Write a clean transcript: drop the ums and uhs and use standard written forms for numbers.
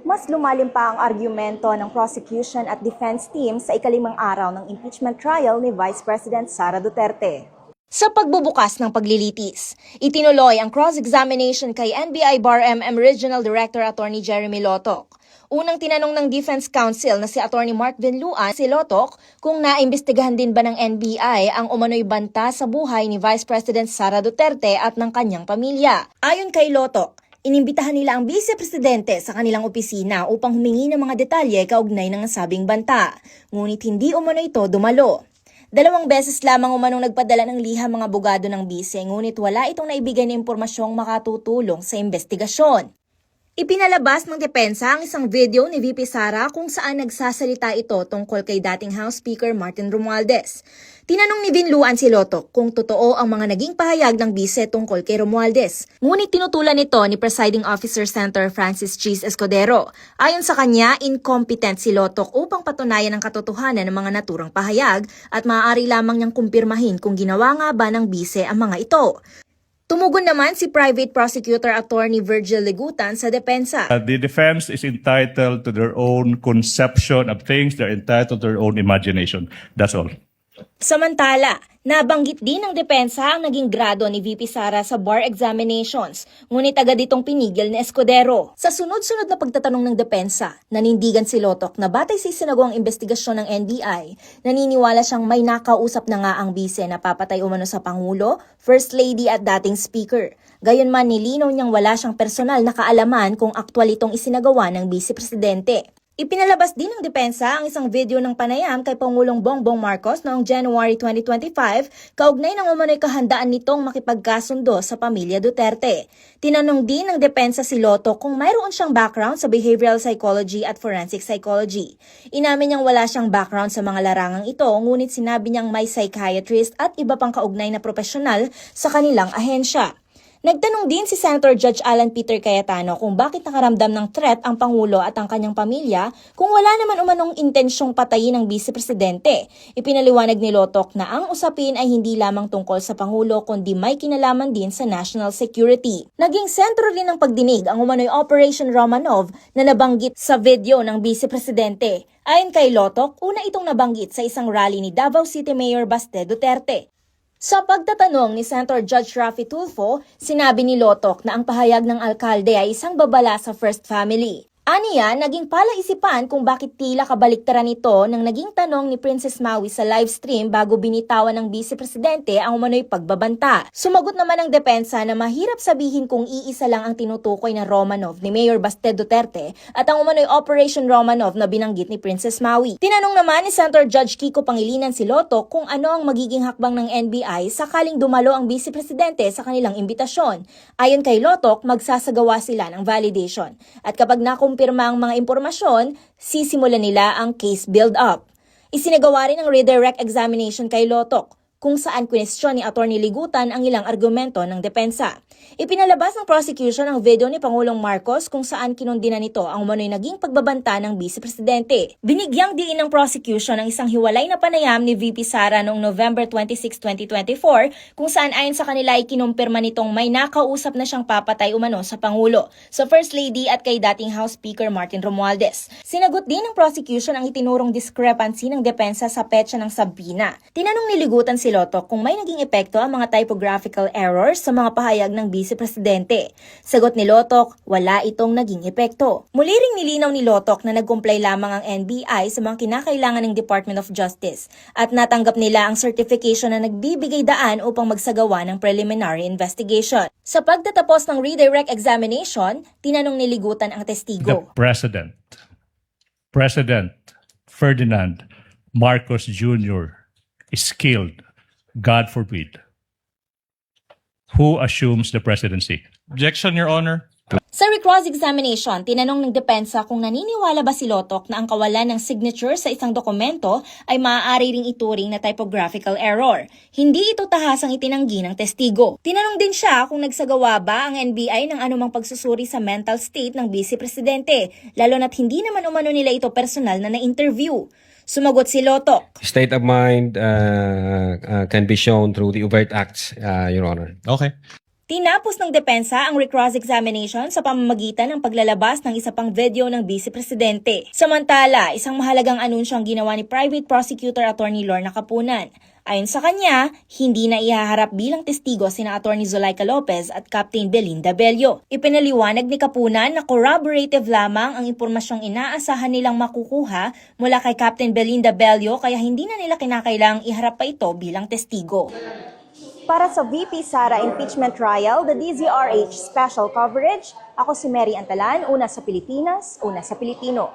mas lumalim pa ang argumento ng prosecution at defense team sa ikalimang araw ng impeachment trial ni Vice President Sara Duterte. Sa pagbubukas ng paglilitis, itinuloy ang cross-examination kay NBI Bar MM Regional Director Attorney Jeremy Lotoc. Unang tinanong ng Defense Counsel na si Attorney Mark Vinluan si Lotoc kung naimbestigahan din ba ng NBI ang umano'y banta sa buhay ni Vice President Sara Duterte at ng kanyang pamilya. Ayon kay Lotoc, inimbitahan nila ang Vice Presidente sa kanilang opisina upang humingi ng mga detalye kaugnay ng nasabing banta. Ngunit hindi umano ito dumalo. 2 beses lamang umanong nagpadala ng liham mga abogado ng Vice, ngunit wala itong naibigay na impormasyong makatutulong sa investigasyon. Ipinalabas ng depensa ang isang video ni VP Sara kung saan nagsasalita ito tungkol kay dating House Speaker Martin Romualdez. Tinanong ni Vinluan si Lotoc kung totoo ang mga naging pahayag ng Vice tungkol kay Romualdez. Ngunit tinutulan nito ni Presiding Officer Senator Francis Cheese Escudero. Ayon sa kanya, incompetent si Lotoc upang patunayan ang katotohanan ng mga naturang pahayag at maaari lamang niyang kumpirmahin kung ginawa nga ba ng Vice ang mga ito. Tumugon naman si Private Prosecutor Attorney Virgil Legutan sa depensa. The defense is entitled to their own conception of things. They're entitled to their own imagination. That's all. Samantala, nabanggit din ng depensa ang naging grado ni VP Sara sa bar examinations, ngunit agad itong pinigil ni Escudero. Sa sunod-sunod na pagtatanong ng depensa, nanindigan si Lotoc na batay sa isinagawang investigasyon ng NBI, naniniwala siyang may nakausap na nga ang Vice na papatay umano sa Pangulo, First Lady at dating Speaker. Gayunman nilinaw niyang wala siyang personal na kaalaman kung aktwal itong isinagawa ng Vice Presidente. Ipinalabas din ng depensa ang isang video ng panayam kay Pangulong Bongbong Marcos noong January 2025 kaugnay ng umano'y kahandaan nitong makipagkasundo sa pamilya Duterte. Tinanong din ng depensa si Lotoc kung mayroon siyang background sa behavioral psychology at forensic psychology. Inamin niyang wala siyang background sa mga larangang ito, ngunit sinabi niyang may psychiatrist at iba pang kaugnay na profesional sa kanilang ahensya. Nagtanong din si Senator Judge Alan Peter Cayetano kung bakit nakaramdam ng threat ang Pangulo at ang kanyang pamilya kung wala naman umanong intensyong patayin ng Vice Presidente. Ipinaliwanag ni Lotoc na ang usapin ay hindi lamang tungkol sa Pangulo kundi may kinalaman din sa national security. Naging sentro rin ng pagdinig ang umano'y Operation Romanov na nabanggit sa video ng Vice Presidente. Ayon kay Lotoc, una itong nabanggit sa isang rally ni Davao City Mayor Baste Duterte. Sa pagtatanong ni Senator Judge Raffy Tulfo, sinabi ni Lotoc na ang pahayag ng alkalde ay isang babala sa First Family. Aniya, naging palaisipan kung bakit tila kabaliktaran ito nang naging tanong ni Princess Maui sa live stream bago binitawan ng Vice Presidente ang umano'y pagbabanta. Sumagot naman ang depensa na mahirap sabihin kung iisa lang ang tinutukoy na Romanov ni Mayor Baste Duterte at ang umano'y Operation Romanov na binanggit ni Princess Maui. Tinanong naman ni Senator Judge Kiko Pangilinan si Lotoc kung ano ang magiging hakbang ng NBI sakaling dumalo ang Vice Presidente sa kanilang imbitasyon. Ayon kay Lotoc, magsasagawa sila ng validation at kapag nakumpirma ang mga impormasyon, sisimulan nila ang case build-up. Isinagawa rin ang redirect examination kay Lotoc, kung saan kwestiyon ni Attorney Legutan ang ilang argumento ng depensa. Ipinalabas ng prosecution ang video ni Pangulong Marcos kung saan kinundina nito ang umano'y naging pagbabanta ng Vice Presidente. Binigyang diin ng prosecution ang isang hiwalay na panayam ni VP Sara noong November 26, 2024 kung saan ayon sa kanila ay kinumpirma nitong may nakausap na siyang papatay umano sa Pangulo, sa First Lady at kay dating House Speaker Martin Romualdez. Sinagot din ng prosecution ang itinurong discrepancy ng depensa sa petsa ng sabina. Tinanong ni Legutan si Lotoc kung may naging epekto ang mga typographical errors sa mga pahayag ng Vice Presidente. Sagot ni Lotoc, wala itong naging epekto. Muli ring nilinaw ni Lotoc na nag-comply lamang ang NBI sa mga kinakailangan ng Department of Justice at natanggap nila ang certification na nagbibigay daan upang magsagawa ng preliminary investigation. Sa pagtatapos ng redirect examination, tinanong ni Legutan ang testigo. The President Ferdinand Marcos Jr. is killed. God forbid. Who assumes the presidency? Objection, Your Honor. Sa recross-examination, tinanong ng depensa kung naniniwala ba si Lotoc na ang kawalan ng signature sa isang dokumento ay maaari ring ituring na typographical error. Hindi ito tahasang itinanggi ng testigo. Tinanong din siya kung nagsagawa ba ang NBI ng anumang pagsusuri sa mental state ng Vice Presidente, lalo na't hindi naman umano nila ito personal na na-interview. Sumagot si Lotoc. State of mind can be shown through the overt acts, Your Honor. Okay. Tinapos ng depensa ang recross-examination sa pamamagitan ng paglalabas ng isa pang video ng Vice Presidente. Samantala, isang mahalagang anunsyo ang ginawa ni Private Prosecutor Attorney Lorna Capunan. Ayon sa kanya, hindi na ihaharap bilang testigo sina Attorney Zulaika Lopez at Captain Belinda Bello. Ipinaliwanag ni Capunan na corroborative lamang ang impormasyong inaasahan nilang makukuha mula kay Captain Belinda Bello kaya hindi na nila kinakailangang iharap pa ito bilang testigo. Para sa VP Sara Impeachment Trial, the DZRH Special Coverage, ako si Mary Antalan, una sa Pilipinas, una sa Pilipino.